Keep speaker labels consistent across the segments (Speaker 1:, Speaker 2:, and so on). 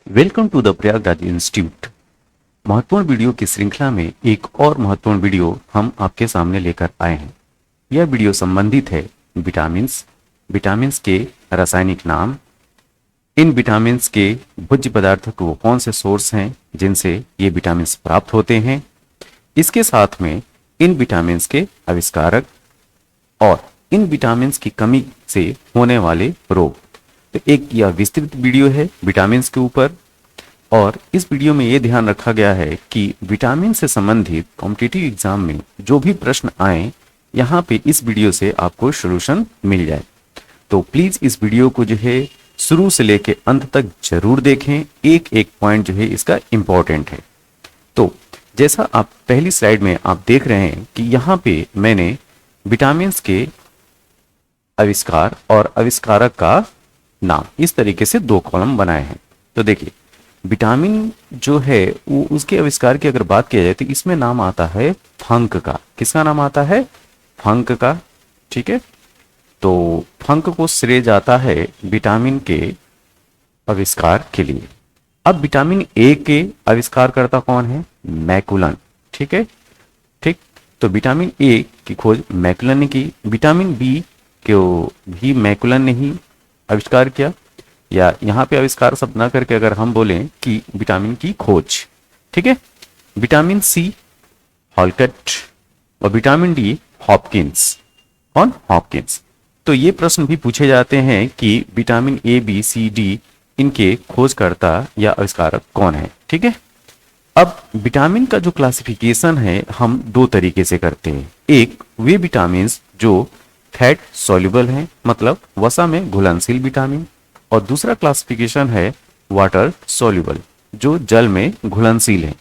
Speaker 1: Welcome to the Prayagraj institute. महत्वपूर्ण video की श्रृंखला में एक और महत्वपूर्ण वीडियो हम आपके सामने लेकर आए हैं। यह वीडियो संबंधित है विटामिन्स, विटामिन्स के रासायनिक नाम, इन विटामिन्स के भोज्य पदार्थों को कौन से सोर्स हैं जिनसे ये विटामिन्स प्राप्त होते हैं, इसके साथ में इन विटामिन्स के आविष्कारक और इन विटामिन्स की कमी से होने वाले रोग। तो एक यह विस्तृत वीडियो है विटामिन्स के ऊपर, और इस वीडियो में ये ध्यान रखा गया है कि विटामिन से संबंधित कॉम्पिटिटिव एग्जाम में जो भी प्रश्न आए यहाँ पे इस वीडियो से आपको सॉल्यूशन मिल जाए। तो प्लीज इस वीडियो को जो है शुरू से लेके अंत तक जरूर देखें, एक एक पॉइंट जो है इसका इंपॉर्टेंट है। तो जैसा आप पहली स्लाइड में आप देख रहे हैं कि यहाँ पे मैंने विटामिन के आविष्कार और आविष्कारक का नाम इस तरीके से दो कॉलम बनाए हैं। तो देखिए विटामिन जो है वो उसके आविष्कार की अगर बात किया जाए तो इसमें नाम आता है फंक का। किसका नाम आता है? फंक का। ठीक है, तो फंक को श्रेय जाता है विटामिन के आविष्कार के लिए। अब विटामिन ए के आविष्कारकर्ता कौन है? मैकुलन। ठीक है, ठीक। तो विटामिन ए की खोज मैकुलन ने की। विटामिन बी को भी मैकुलन ने ही आविष्कार किया, या यहाँ पे आविष्कार शब्द ना करके अगर हम बोलें कि विटामिन की खोज। ठीक है, विटामिन सी हॉलकट और विटामिन डी हॉपकिंस। कौन? हॉपकिंस। तो ये प्रश्न भी पूछे जाते हैं कि vitamin A B C D इनके खोजकर्ता या आविष्कारक कौन है। ठीक है, अब विटामिन का जो क्लासिफिकेशन है हम दो तरीके से करते हैं। एक वे विटामिन जो फैट सॉल्युबल हैं, मतलब वसा में घुलनशील विटामिन, और दूसरा क्लासिफिकेशन है वाटर सॉल्युबल, जो जल में घुलनशील है।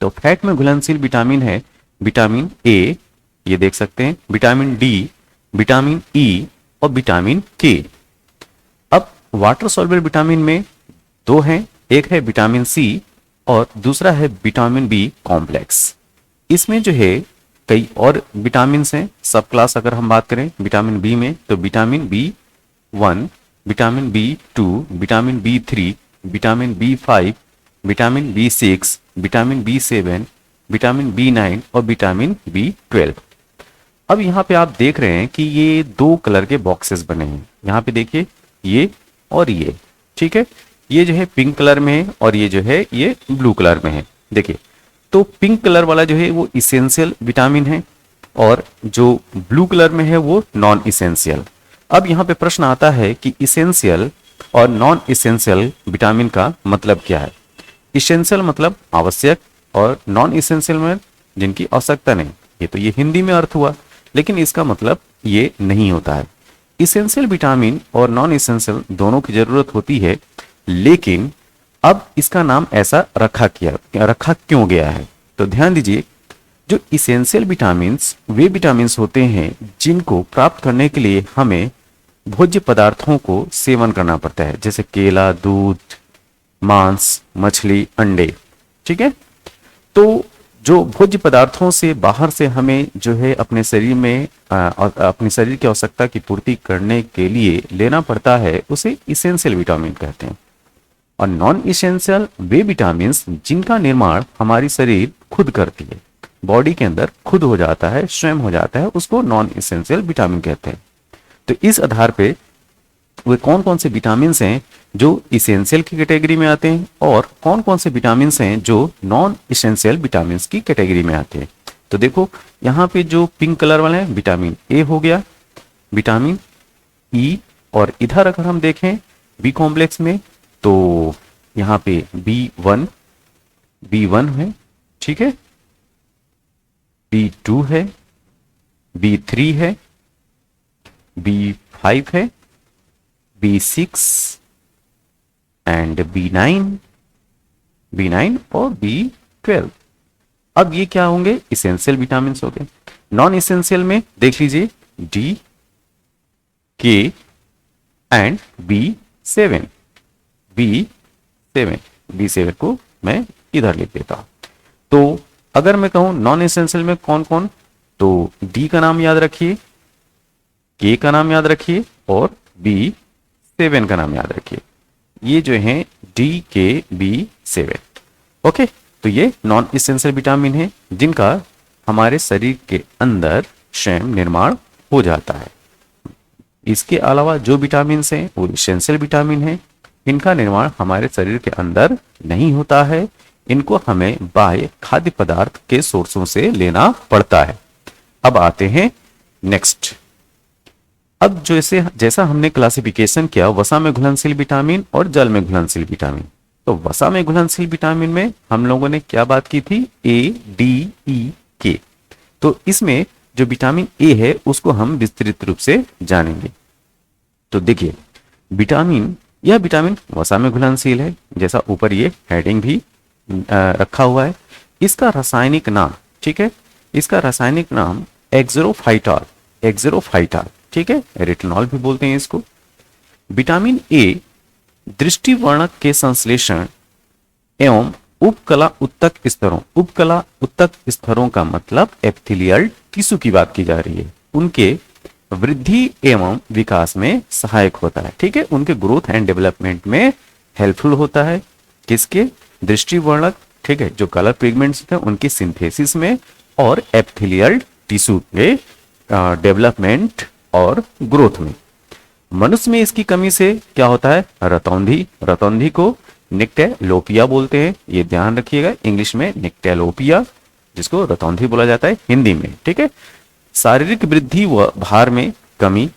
Speaker 1: तो फैट में घुलनशील विटामिन है विटामिन ए, ये देख सकते हैं, विटामिन डी, विटामिन ई और विटामिन के। अब वाटर सॉल्युबल विटामिन में दो हैं, एक है विटामिन सी और दूसरा है विटामिन बी कॉम्प्लेक्स। इसमें जो है कई और विटामिन हैं, सब क्लास अगर हम बात करें विटामिन बी में तो vitamin B one, vitamin B two, vitamin B three, vitamin B five, vitamin B six, vitamin B seven, vitamin B nine और विटामिन बी 12। अब यहाँ पे आप देख रहे हैं कि ये दो कलर के बॉक्सेस बने हैं। यहाँ पे देखिए ये और ये। ठीक है, ये जो है पिंक कलर में है और ये जो है ये ब्लू कलर में है। देखिए, तो पिंक कलर वाला जो है वो इसेंशियल विटामिन है और जो ब्लू कलर में है वो नॉन इसेंशियल। अब यहाँ पे प्रश्न आता है कि इसेंशियल और नॉन इसेंशियल विटामिन का मतलब क्या है। इसेंशियल मतलब आवश्यक और नॉन इसेंशियल में जिनकी आवश्यकता नहीं। ये तो ये हिंदी में अर्थ हुआ, लेकिन इसका मतलब ये नहीं होता है। इसेंशियल विटामिन और नॉन इसेंशियल दोनों की जरूरत होती है, लेकिन अब इसका नाम ऐसा रखा क्यों गया है? तो ध्यान दीजिए, जो इसेंशियल विटामिन्स वे विटामिन्स होते हैं जिनको प्राप्त करने के लिए हमें भोज्य पदार्थों को सेवन करना पड़ता है, जैसे केला, दूध, मांस, मछली, अंडे। ठीक है, तो जो भोज्य पदार्थों से बाहर से हमें जो है अपने शरीर में अपने शरीर की आवश्यकता की पूर्ति करने के लिए लेना पड़ता है, उसे इसेंशियल विटामिन कहते हैं। और नॉन इसेंशियल वे विटामिन जिनका निर्माण हमारी शरीर खुद करती है, बॉडी के अंदर खुद हो जाता है, स्वयं हो जाता है, उसको नॉन इसेंशियल विटामिन कहते हैं। तो इस आधार पे वे कौन कौन से विटामिन हैं जो इसेंशियल की कैटेगरी में आते हैं और कौन कौन से विटामिन हैं जो नॉन इसेंशियल विटामिन की कैटेगरी में आते हैं। तो देखो यहाँ पे जो पिंक कलर वाले हैं विटामिन ए हो गया, विटामिन ई, और इधर अगर हम देखें बी कॉम्प्लेक्स में तो यहाँ पे बी वन है। ठीक है, B2 है, B3 है, B5 है, B6 एंड B9 और B12। अब ये क्या होंगे? इसेंशियल विटामिन हो गए। नॉन इसेंशियल में देख लीजिए D, K and B7। B7 को मैं इधर लिख देता हूं। तो अगर मैं कहूं नॉन एसेंशियल में कौन कौन, तो डी का नाम याद रखिए, के का नाम याद रखिए और B7 का नाम याद रखिए। ये जो हैं DKB7। ओके, तो ये नॉन इसेंशियल विटामिन है जिनका हमारे शरीर के अंदर स्वयं निर्माण हो जाता है। इसके अलावा जो विटामिन हैं वो इसेंशियल विटामिन है, इनका निर्माण हमारे शरीर के अंदर नहीं होता है, इनको हमें बाह्य खाद्य पदार्थ के सोर्सों से लेना पड़ता है। अब आते हैं नेक्स्ट। अब जैसा हमने क्लासिफिकेशन किया वसा में घुलनशील विटामिन और जल में घुलनशील विटामिन, तो वसा में घुलनशील विटामिन में हम लोगों ने क्या बात की थी, ADE के। तो इसमें जो विटामिन ए है उसको हम विस्तृत रूप से जानेंगे। तो देखिए, यह विटामिन वसा में घुलनशील है, जैसा ऊपर ये हेडिंग भी रखा हुआ है। इसका रासायनिक नाम, ठीक है, इसका रासायनिक नाम एक्सोरोफाइटाल, ठीक है, रेटिनॉल भी बोलते हैं इसको। विटामिन ए दृष्टिवर्णक के संश्लेषण एवं उपकला उत्तक स्तरों का मतलब एपिथेलियल टिश्यू की बात की जा रही है, उनके वृद्धि एवं विकास में सहायक होता है, ठीक है, उनके ग्रोथ एंड डेवलपमेंट में हेल्पफुल होता है। किसके, दृष्टिवर्णक, ठीक है, जो कलर पिगमेंट्स हैं उनकी सिंथेसिस में और एपिथेलियल टिश्यू के डेवलपमेंट और ग्रोथ में। मनुष्य में इसकी कमी से क्या होता है, रतौंधी को निक्टेलोपिया बोलते हैं, ये ध्यान रखिएगा, इंग्लिश में निक्टेलोपिया, जिसको रतौंधी बोला जाता है हिंदी में, ठीक है। शारीरिक वृद्धि व भार में कमी,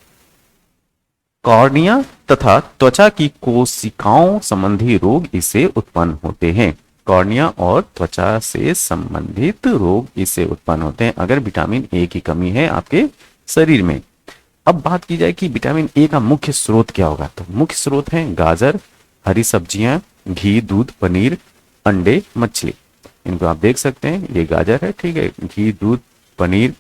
Speaker 1: कॉर्निया तथा त्वचा की कोशिकाओं संबंधी रोग इससे उत्पन्न होते हैं। कॉर्निया और त्वचा से संबंधित रोग इससे उत्पन्न होते हैं अगर विटामिन ए की कमी है आपके शरीर में। अब बात की जाए कि विटामिन ए का मुख्य स्रोत क्या होगा, तो मुख्य स्रोत हैं गाजर, हरी सब्जियां, घी, दूध, पनीर, अंडे, मछली। इनको आप देख सकते हैं, ये गाजर है, ठीक है, घी, दूध, पनीर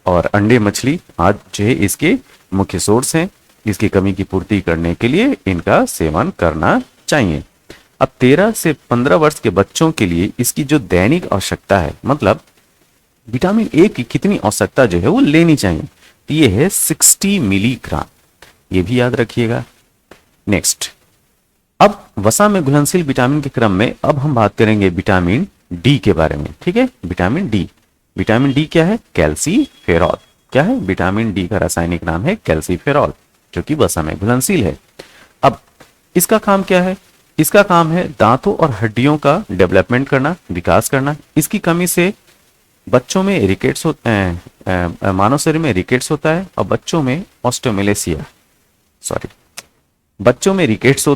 Speaker 1: और अंडे, मछली आज जो है इसके मुख्य सोर्स हैं। इसकी कमी की पूर्ति करने के लिए इनका सेवन करना चाहिए। अब 13 से 15 वर्ष के बच्चों के लिए इसकी जो दैनिक आवश्यकता है, मतलब विटामिन ए की कितनी आवश्यकता जो है वो लेनी चाहिए, तो ये है 60 मिलीग्राम, ये भी याद रखिएगा। नेक्स्ट, अब वसा में घुलनशील विटामिन के क्रम में अब हम बात करेंगे विटामिन डी के बारे में, ठीक है। विटामिन डी क्या है, कैल्सीफेरॉल। क्या है, विटामिन डी का रासायनिक नाम है कैल्सीफेरॉल, जो कि वसा में घुलनशील है। अब इसका काम क्या है, इसका काम है दांतों और हड्डियों का डेवलपमेंट करना, विकास करना। इसकी कमी से बच्चों में रिकेट्स मानव शरीर में रिकेट्स होता है और बच्चों में बच्चों में रिकेट्स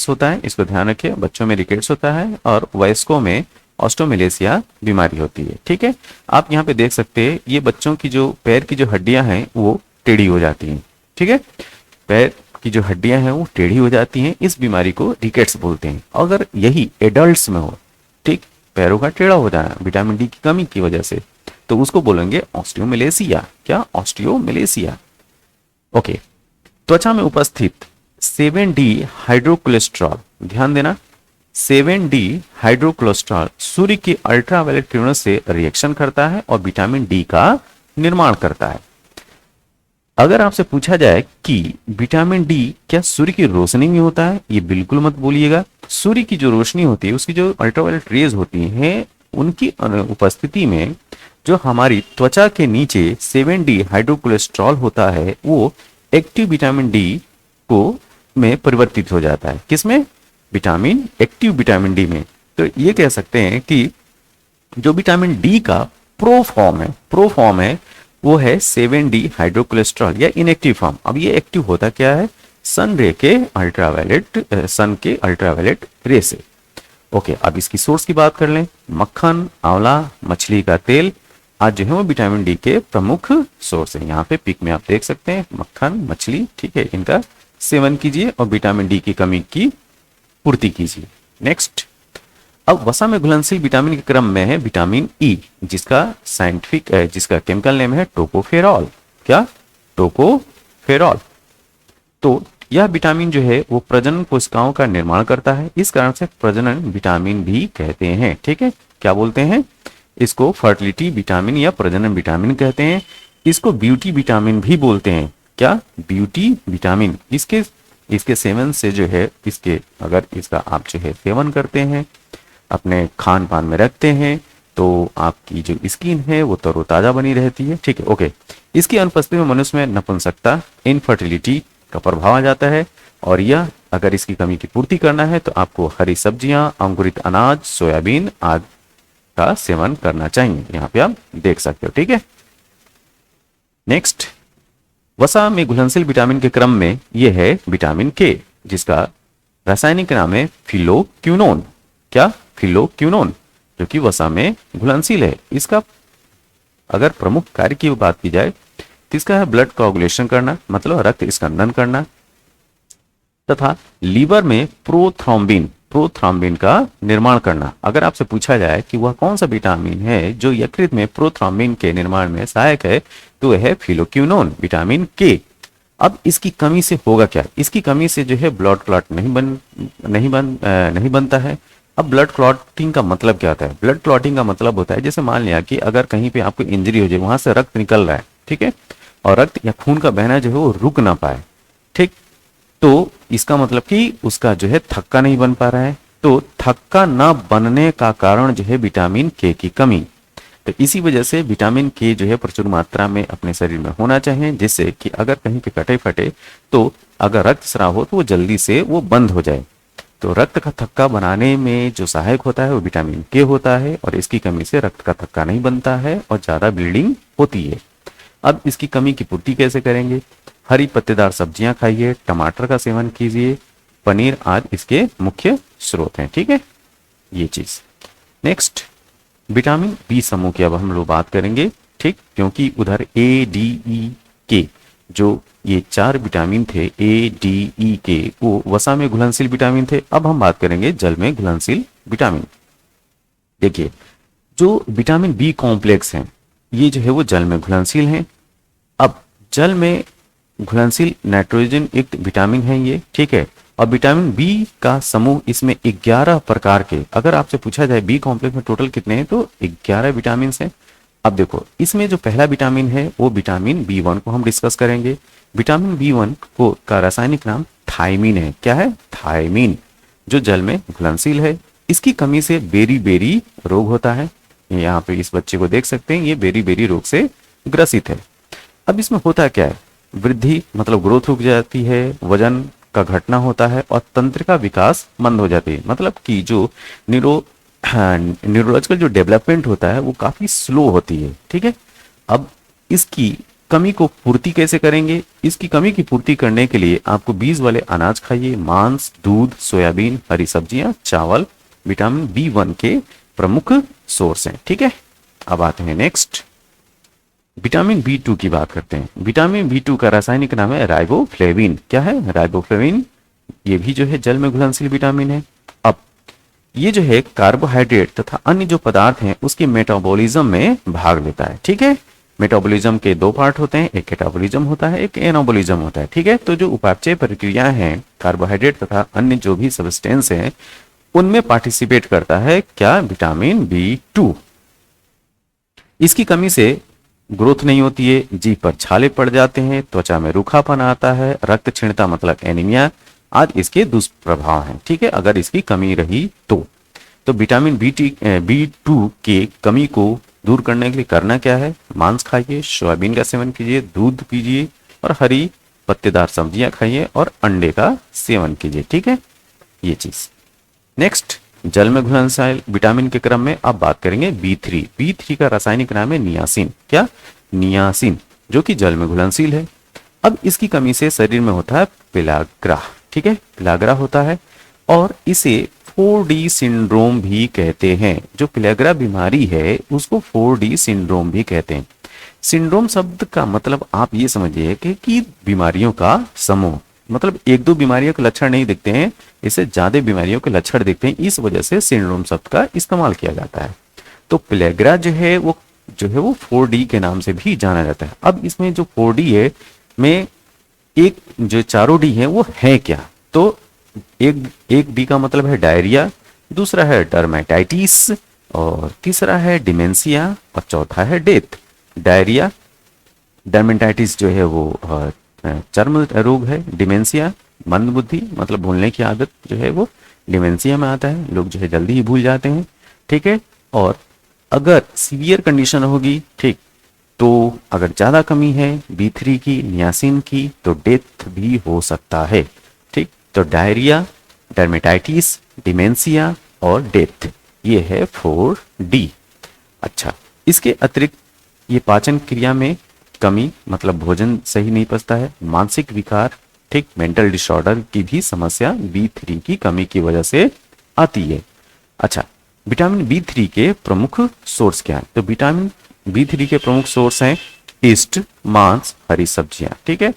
Speaker 1: होता है, इसको ध्यान रखिए, बच्चों में रिकेट्स होता है और वयस्कों में ऑस्टोमेलेसिया बीमारी होती है, ठीक है। आप यहाँ पे देख सकते हैं, ये बच्चों की जो पैर की जो हड्डियां हैं वो टेढ़ी हो जाती हैं, ठीक है, पैर की जो हड्डियां हैं वो टेढ़ी हो जाती हैं, इस बीमारी को रिकेट्स बोलते हैं। अगर यही एडल्ट्स में हो, ठीक, पैरों का टेढ़ा हो जाना विटामिन डी की कमी की वजह से, तो उसको बोलेंगे ऑस्टियोमेलेसिया। क्या, ऑस्टियोमेलेसिया। ओके, त्वचा में उपस्थित 7D हाइड्रोकोलेस्ट्रॉल, ध्यान देना, 7D हाइड्रोकोलेस्ट्रॉल सूर्य की अल्ट्रावायलेट किरणों से रिएक्शन करता है और विटामिन डी का निर्माण करता है। अगर आपसे पूछा जाए कि विटामिन डी क्या सूर्य की रोशनी में होता है, ये बिल्कुल मत बोलिएगा। सूर्य की जो रोशनी होती है, उसकी जो अल्ट्रावायलेट रेज होती हैं, उनकी उपस्थिति में जो हमारी त्वचा के नीचे 7D हाइड्रोकोलेस्ट्रॉल होता है वो एक्टिव विटामिन डी को में परिवर्तित हो जाता है। किसमें, एक्टिव विटामिन डी में। तो ये कह सकते हैं कि जो विटामिन डी का प्रो फॉर्म है वो है 7D हाइड्रोकोलेस्ट्रॉल या इनएक्टिव फॉर्म। अब ये एक्टिव होता क्या है, सन के अल्ट्रावायलेट रे से। ओके, अब इसकी सोर्स की बात कर लें, मक्खन, आंवला, मछली का तेल आज जो है वो विटामिन डी के प्रमुख सोर्स है। यहाँ पे पिक में आप देख सकते हैं मक्खन, मछली, ठीक है, इनका सेवन कीजिए और विटामिन डी की कमी की पूर्ति कीजिए। नेक्स्ट, अब वसा में घुलनशील विटामिन के क्रम में है विटामिन ई, जिसका केमिकल नेम है टोकोफेरॉल। क्या, टोकोफेरॉल। तो यह विटामिन जो है वो प्रजनन कोशिकाओं का निर्माण करता है, इस कारण से प्रजनन विटामिन भी कहते हैं, ठीक है। क्या बोलते हैं इसको, फर्टिलिटी विटामिन या प्रजनन विटामिन कहते हैं। इसको ब्यूटी विटामिन भी बोलते हैं। क्या, ब्यूटी विटामिन। इसके इसके सेवन से जो है, इसके अगर इसका आप जो है सेवन करते हैं, अपने खान पान में रखते हैं, तो आपकी जो स्किन है वो तरोताजा बनी रहती है। ठीक है, ओके। इसकी अनुपस्थिति में मनुष्य में नपुंसकता, इनफर्टिलिटी का प्रभाव आ जाता है। और यह अगर इसकी कमी की पूर्ति करना है तो आपको हरी सब्जियां, अंकुरित अनाज, सोयाबीन आदि का सेवन करना चाहिए। यहाँ पे आप देख सकते हो। ठीक है, नेक्स्ट, वसा में घुलनशील विटामिन के क्रम में यह है विटामिन के, जिसका रासायनिक नाम है फिलोक्विनोन। क्या? फिलोक्विनोन, जो कि वसा में घुलनशील है। इसका अगर प्रमुख कार्य की बात की जाए तो इसका है ब्लड कोआगुलेशन करना, मतलब रक्त स्कंदन करना, तथा लीवर में प्रोथ्रोम्बिन का निर्माण करना। अगर आपसे पूछा जाए कि वह कौन सा विटामिन है जो यकृत में प्रोथ्रोम्बिन के निर्माण में सहायक है, तो यह है फिलोक्विनोन, विटामिन के। अब इसकी कमी से होगा क्या? इसकी कमी से जो है ब्लड क्लॉट नहीं बनता है। अब ब्लड क्लॉटिंग का मतलब क्या होता है? ब्लड क्लॉटिंग का मतलब होता है, जैसे मान लिया कि अगर कहीं पे आपको इंजरी हो जाए, वहां से रक्त निकल रहा है, ठीक है, और रक्त या खून का बहना जो है वो रुक ना पाए, ठीक, तो इसका मतलब कि उसका जो है थक्का नहीं बन पा रहा है। तो थक्का ना बनने का कारण जो है विटामिन के की कमी। तो इसी वजह से विटामिन के जो है प्रचुर मात्रा में अपने शरीर में होना चाहिए, जिससे कि अगर कहीं पे कटे फटे तो अगर रक्तस्राव हो तो वो जल्दी से वो बंद हो जाए। तो रक्त का थक्का बनाने में जो सहायक होता है वो विटामिन के होता है, और इसकी कमी से रक्त का थक्का नहीं बनता है और ज्यादा ब्लीडिंग होती है। अब इसकी कमी की पूर्ति कैसे करेंगे? हरी पत्तेदार सब्जियां खाइए, टमाटर का सेवन कीजिए, पनीर आदि इसके मुख्य स्रोत हैं। ठीक है, ये चीज। नेक्स्ट, विटामिन बी समूह की अब हम लोग बात करेंगे, ठीक, क्योंकि उधर ए डी ई के जो ये 4 विटामिन थे, ए डी ई के, वो वसा में घुलनशील विटामिन थे। अब हम बात करेंगे जल में घुलनशील विटामिन। देखिए, जो विटामिन बी कॉम्प्लेक्स हैं ये जो है वो जल में घुलनशील हैं। अब जल में घुलनशील नाइट्रोजन युक्त विटामिन है ये, ठीक है। और विटामिन बी का समूह इसमें 11 प्रकार के, अगर आपसे पूछा जाए बी कॉम्प्लेक्स में टोटल कितने हैं, तो 11 विटामिन हैं। अब देखो, इसमें जो पहला विटामिन है वो विटामिन B1 को हम डिस्कस करेंगे। विटामिन B1 को का रासायनिक नाम थायमीन है। क्या है? थायमीन, जो जल में घुलनशील है। इसकी कमी से बेरी बेरी रोग होता है। यहाँ पे इस बच्चे को देख सकते हैं, ये बेरी बेरी रोग से ग्रसित है। अब इसमें होता क्या है? वृद्धि मतलब ग्रोथ रुक जाती है, वजन का घटना होता है और तंत्रिका विकास मंद हो जाती है। मतलब कि जो न्यूरोलॉजिकल जो डेवलपमेंट होता है वो काफी स्लो होती है। ठीक है, अब इसकी कमी को पूर्ति कैसे करेंगे? इसकी कमी की पूर्ति करने के लिए आपको बीज वाले अनाज खाइए, मांस, दूध, सोयाबीन, हरी सब्जियां, चावल विटामिन B1 के प्रमुख सोर्स हैं। ठीक है, अब आते हैं नेक्स्ट, विटामिन B2 की बात करते हैं। विटामिन B2 का रासायनिक नाम है राइबोफ्लेविन। क्या है? राइबोफ्लेविन। ये भी जो है जल में घुलनशील विटामिन है। अब ये जो है कार्बोहाइड्रेट तथा अन्य जो पदार्थ हैं उसके मेटाबॉलिज्म में भाग लेता है। ठीक है, मेटाबॉलिज्म के 2 पार्ट होते हैं, एक कैटाबॉलिज्म होता है, एक एनाबॉलिज्म होता है। ठीक है, तो जो उपापचय प्रक्रियाएं हैं, कार्बोहाइड्रेट तथा अन्य जो भी सब्सटेंस हैं उनमें पार्टिसिपेट करता है क्या? Vitamin B2। इसकी कमी से ग्रोथ नहीं होती है, जीभ पर छाले पड़ जाते हैं, त्वचा में रूखापन आता है, रक्त क्षीणता मतलब एनीमिया आदि इसके दुष्प्रभाव हैं। ठीक है, अगर इसकी कमी रही तो विटामिन B2 के कमी को दूर करने के लिए करना क्या है? मांस खाइए, सोयाबीन का सेवन कीजिए, दूध पीजिए और हरी पत्तेदार सब्जियां खाइए और अंडे का सेवन कीजिए। ठीक है, ये चीज। नेक्स्ट, जल में घुलनशील विटामिन के क्रम में अब बात करेंगे B3 का रासायनिक नाम है नियासिन। क्या? नियासिन, जो कि जल में घुलनशील है। अब इसकी कमी से शरीर में होता है पेलाग्रा। ठीक है, पेलाग्रा होता है और इसे 4D सिंड्रोम भी कहते हैं। जो पेलाग्रा बीमारी है उसको 4D सिंड्रोम भी कहते हैं। सिंड्रोम शब्द का मतलब आप ये समझिए कि बीमारियों का समूह, मतलब 1-2 बीमारियों के लक्षण नहीं दिखते हैं, इससे ज्यादा बीमारियों के लक्षण दिखते हैं, इस वजह से सिंड्रोम शब्द का इस्तेमाल किया जाता है। तो पेलाग्रा जो है वो 4D के नाम से भी जाना जाता है। अब इसमें जो 4D है में एक जो चारों डी है वो है क्या? तो एक डी का मतलब है डायरिया, दूसरा है डर्मेटाइटिस और तीसरा है डिमेंशिया और चौथा है डेथ। डायरिया, डर्मेटाइटिस जो है वो चर्म रोग है, डिमेंशिया मंद बुद्धि मतलब भूलने की आदत जो है वो डिमेंशिया में आता है, लोग जो है जल्दी ही भूल जाते हैं, ठीक है। और अगर सीवियर कंडीशन होगी, ठीक, तो अगर ज़्यादा कमी है B3 की, नियासिन की, तो डेथ भी हो सकता है, ठीक। तो डायरिया, डर्मेटाइटिस, डिमेंशिया और डेथ, ये है 4D। अच्छा, इसके अतिरिक्त ये पाचन क्रिया में कमी मतलब भोजन सही नहीं पचता है, मानसिक विकार, ठीक, मेंटल डिसऑर्डर की भी समस्या B3 की कमी की वजह से आती है। अच्छा, विटामिन B3 के प्रमुख सोर्स क्या है? तो विटामिन B3 के प्रमुख सोर्स हैं ईस्ट, मांस, हरी सब्जियां, ठीक है।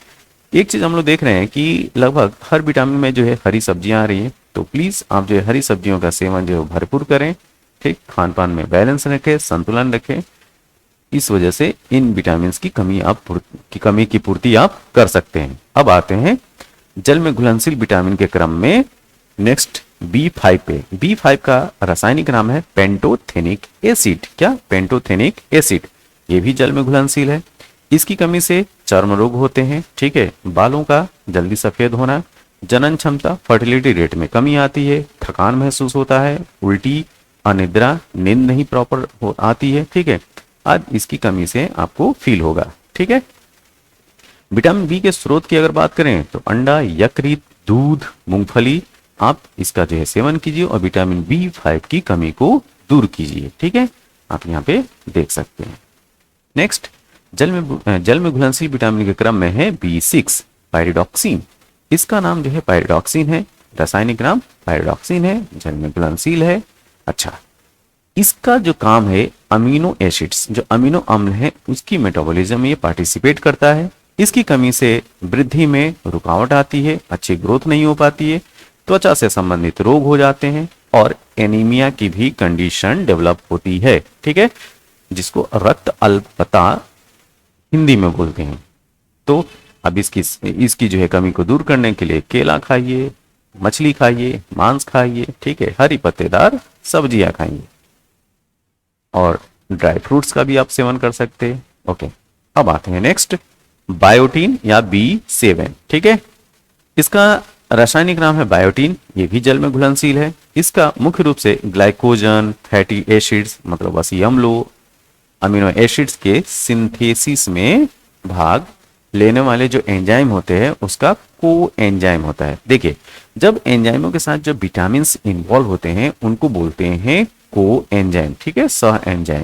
Speaker 1: एक चीज हम लोग देख रहे हैं कि लगभग हर विटामिन में जो है हरी सब्जियां आ रही हैं, तो प्लीज आप जो है हरी सब्जियों का सेवन जो है भरपूर करें, ठीक, खान पान में बैलेंस रखें, संतुलन रखें। इस वजह से इन विटामिन की कमी की पूर्ति आप कर सकते हैं। अब आते हैं जल में घुलनशील विटामिन के क्रम में नेक्स्ट B5 पे। B5 का रासायनिक नाम है पेंटोथेनिक एसिड। क्या? Pantothenic acid. ये भी जल में घुलनशील है। इसकी कमी से चर्म रोग होते हैं, ठीक है, बालों का जल्दी सफेद होना, जनन क्षमता, फर्टिलिटी रेट में कमी आती है, थकान महसूस होता है, उल्टी, अनिद्रा, नींद नहीं प्रॉपर आती है, ठीक है। आज इसकी कमी से आपको फील होगा, ठीक है। विटामिन बी के स्रोत की अगर बात करें तो अंडा, यकृत, दूध, मूंगफली, आप इसका जो है सेवन कीजिए और विटामिन B5 की कमी को दूर कीजिए, ठीक है। आप यहाँ पे देख सकते हैं। नेक्स्ट, जल में घुलनशील विटामिन के क्रम में है B6 पायरिडॉक्सिन। इसका नाम जो है पायरिडॉक्सिन है, रासायनिक नाम पायरिडॉक्सिन है, जल में घुलनशील है। अच्छा, इसका जो काम है अमीनो एसिड्स, जो अमीनो अम्ल है उसकी मेटाबॉलिज्म में ये पार्टिसिपेट करता है। इसकी कमी से वृद्धि में रुकावट आती है, अच्छी ग्रोथ नहीं हो पाती है, त्वचा से संबंधित रोग हो जाते हैं और एनीमिया की भी कंडीशन डेवलप होती है, ठीक है, जिसको रक्त अल्पता हिंदी में बोलते हैं। तो अब इसकी जो है कमी को दूर करने के लिए केला खाइए, मछली खाइए, मांस खाइए, ठीक है, हरी पत्तेदार सब्जियां खाइए और ड्राई फ्रूट्स का भी आप सेवन कर सकते हैं। ओके, अब आते हैं नेक्स्ट बायोटीन या B7, ठीक है। इसका रासायनिक नाम है बायोटीन। ये भी जल में घुलनशील है। इसका मुख्य रूप से ग्लाइकोजन, फैटी एसिड्स मतलब वसी अम्लों, अमीनो एसिड्स के सिंथेसिस में भाग लेने वाले जो एंजाइम होते हैं उसका को एंजाइम होता है। देखिए, जब एंजाइमों के साथ जो विटामिन इन्वॉल्व होते हैं उनको बोलते हैं को एंजाइम, ठीक है, सह एंजाइम।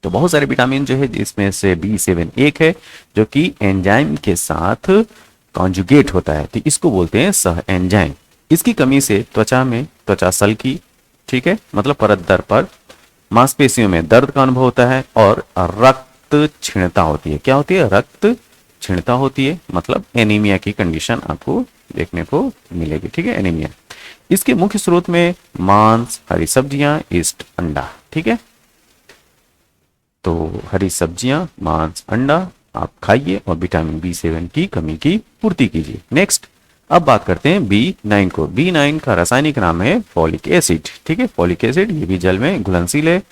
Speaker 1: तो बहुत सारे विटामिन जो है जिसमें से B7 एक है जो कि एंजाइम के साथ कॉन्जुगेट होता है, तो इसको बोलते हैं सह एंजाइम। इसकी कमी से त्वचा में त्वचा सल्की, ठीक है, मतलब परत दर पर, मांसपेशियों में दर्द का अनुभव होता है और रक्त क्षीणता होती है। क्या होती है? रक्त क्षीणता होती है, मतलब एनीमिया की कंडीशन आपको देखने को मिलेगी, ठीक है, एनीमिया। इसके मुख्य स्रोत में मांस, हरी सब्जियां, ईस्ट, अंडा, ठीक है। तो हरी सब्जियां, मांस, अंडा आप खाइए और विटामिन B7 की कमी की पूर्ति कीजिए। नेक्स्ट, अब बात करते हैं B9 को। B9 का रासायनिक नाम है फॉलिक एसिड, ठीक है, फॉलिक एसिड। ये भी जल में घुलनशील है।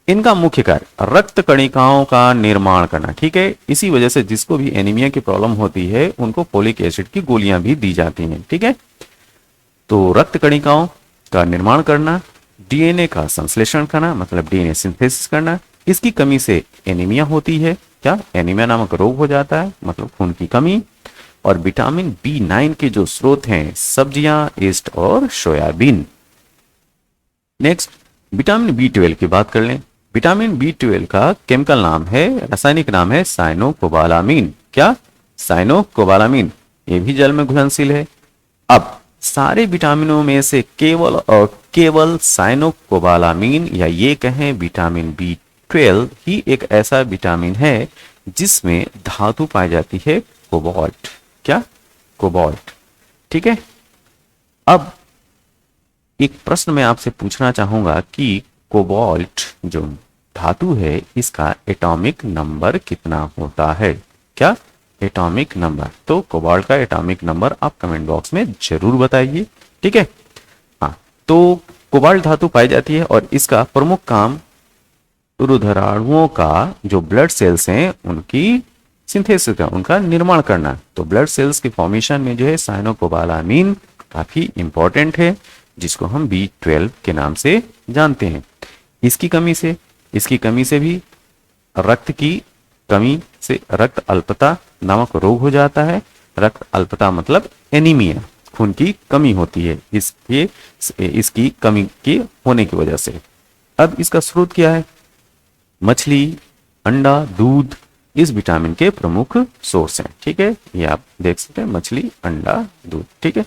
Speaker 1: इनका मुख्य कार्य रक्त कणिकाओं का निर्माण करना, ठीक है। इसी वजह से जिसको भी एनीमिया की प्रॉब्लम होती है उनको फोलिक एसिड की गोलियां भी दी जाती हैं, ठीक है। तो रक्त कणिकाओं का निर्माण करना, डीएनए का संश्लेषण करना मतलब डीएनए सिंथेसिस करना, इसकी कमी से एनीमिया होती है। क्या? एनीमिया नामक रोग हो जाता है, मतलब खून की कमी। और विटामिन B9 के जो स्रोत हैं सब्जियां, ईस्ट और सोयाबीन। नेक्स्ट, विटामिन B12 की बात कर लें। विटामिन B12 का केमिकल नाम है, रासायनिक नाम है साइनोकोबालामीन। क्या? साइनोकोबालामीन। ये भी जल में घुलनशील है। अब सारे विटामिनों में से केवल और केवल साइनोकोबालामीन या ये कहें विटामिन B12 ही एक ऐसा विटामिन है जिसमें धातु पाई जाती है कोबाल्ट। क्या? कोबाल्ट, ठीक है। अब एक प्रश्न मैं आपसे पूछना चाहूंगा कि कोबाल्ट जो धातु है इसका एटॉमिक नंबर कितना होता है? क्या? Atomic number. तो कोबाल्ट का एटॉमिक नंबर आप कमेंट बॉक्स में जरूर बताइए, ठीक है। हाँ, तो कोबाल्ट धातु पाई जाती है और इसका प्रमुख काम रुधिराणुओं का जो ब्लड सेल्स हैं उनकी सिंथेसिस का उनका निर्माण करना। तो ब्लड सेल्स के फॉर्मेशन में जो है साइनोकोबालामीन काफी इंपॉर्टेंट है, जिसको हम B12 के नाम से जानते हैं। इसकी कमी से भी रक्त की कमी से रक्त अल्पता नामक रोग हो जाता है। रक्त अल्पता मतलब एनीमिया, खून की कमी होती है इसकी कमी के होने की वजह से। अब इसका स्रोत क्या है? मछली, अंडा, दूध इस विटामिन के प्रमुख सोर्स हैं। ठीक है, ये आप देख सकते हैं, मछली, अंडा, दूध। ठीक है,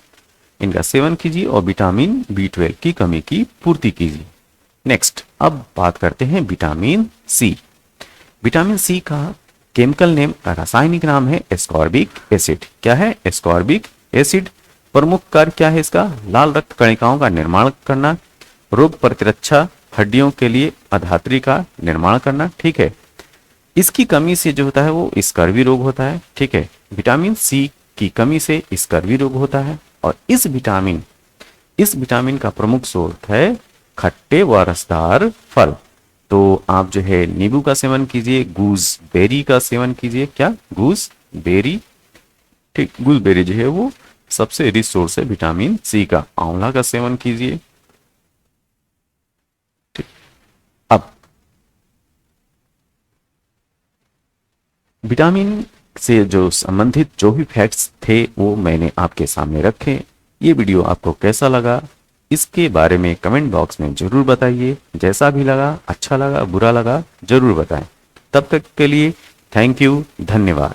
Speaker 1: इनका सेवन कीजिए और विटामिन B12 की कमी की पूर्ति कीजिए। नेक्स्ट, अब बात करते हैं विटामिन सी। विटामिन सी का केमिकल नेम, रासायनिक नाम है एस्कॉर्बिक एसिड। क्या है? Ascorbic acid. प्रमुख कार्य क्या है इसका? लाल रक्त कणिकाओं का निर्माण करना, रोग प्रतिरक्षा, हड्डियों के लिए अधात्री का निर्माण करना। ठीक है, इसकी कमी से जो होता है वो स्कर्वी रोग होता है। ठीक है, विटामिन सी की कमी से स्कर्वी रोग होता है। और इस विटामिन का प्रमुख स्रोत है खट्टे व रसदार फल। तो आप जो है नींबू का सेवन कीजिए, गूसबेरी का सेवन कीजिए। क्या? गूसबेरी। ठीक, गूसबेरी जो है वो सबसे रिच सोर्स है विटामिन सी का। आंवला का सेवन कीजिए। ठीक, अब विटामिन से जो संबंधित जो भी फैक्ट्स थे वो मैंने आपके सामने रखे। ये वीडियो आपको कैसा लगा इसके बारे में कमेंट बॉक्स में जरूर बताइए। जैसा भी लगा, अच्छा लगा, बुरा लगा, जरूर बताएं। तब तक के लिए थैंक यू, धन्यवाद।